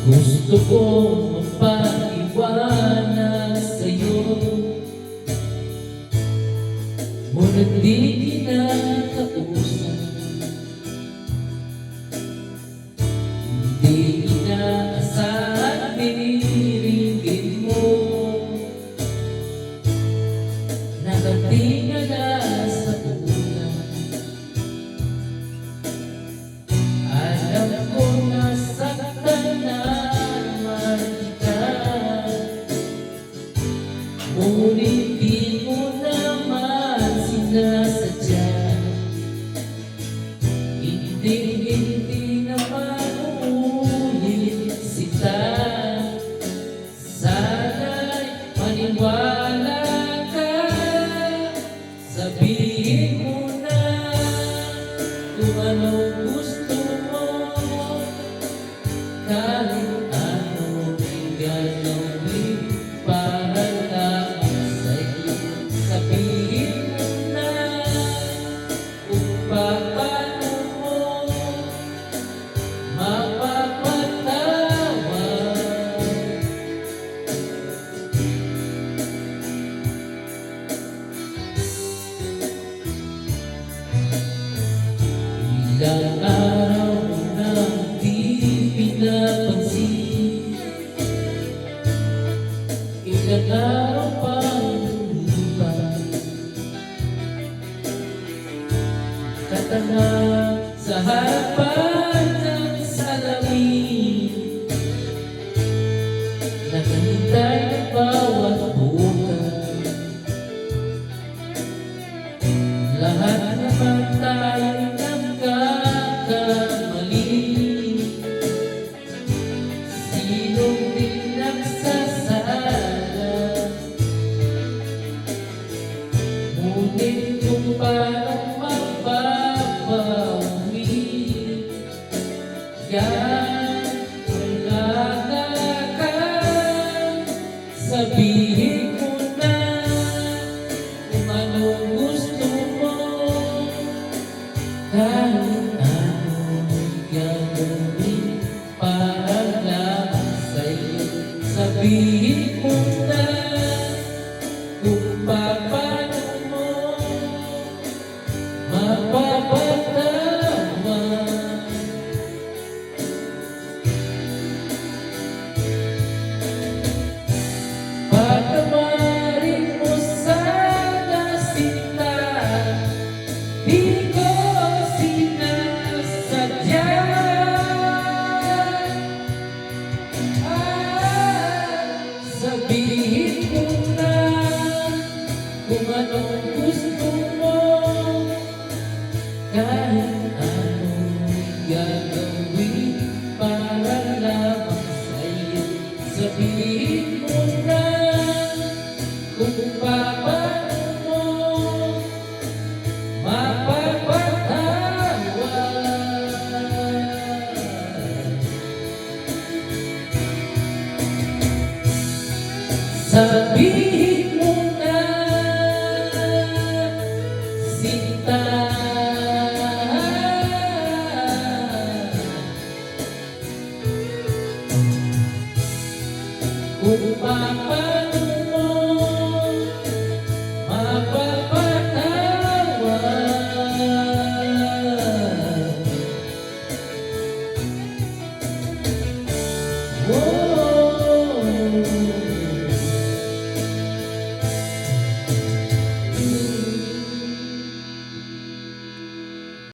Gusto kong mapaiwanag sa'yo, ngunit di kinakausap. Hindi inaasahan, biniringgit mo, nakatingala sa ulan. Alam ko nasaktan na naman kita, ngunit di mo naman sinasadya. Hindi naman uulit sita. Sana'y maniwala ka, sabihin mo na kung anong gusto mo. Kahit anong gagawin para lamang sa'yo, sabihin mo na kung paano mo mapapatawad. Ilang araw nang di pinapansin, ilang araw pang lumipas, katanga sa harapan ng salamin, nakahintay ng bawat bukas. Lahat naman tayo'y nagkakamali, sinong di nagsasala. Ngunit kung parang mababawi, yan wala ka, sabihin mo na kung anong gusto mo. Kahit anong gagawin para lamang sa'yo, sabihin mo na kung paano mo mapapatawad. Patamarin mo sana sinta, di ko sinasadya. Sabihin mo na kung anong gusto mo. Kahit anong gagawin para lamang sa'yo, sabihin mo na kung paano mo mapapatawad. Sabihin mo na sinta, kung paano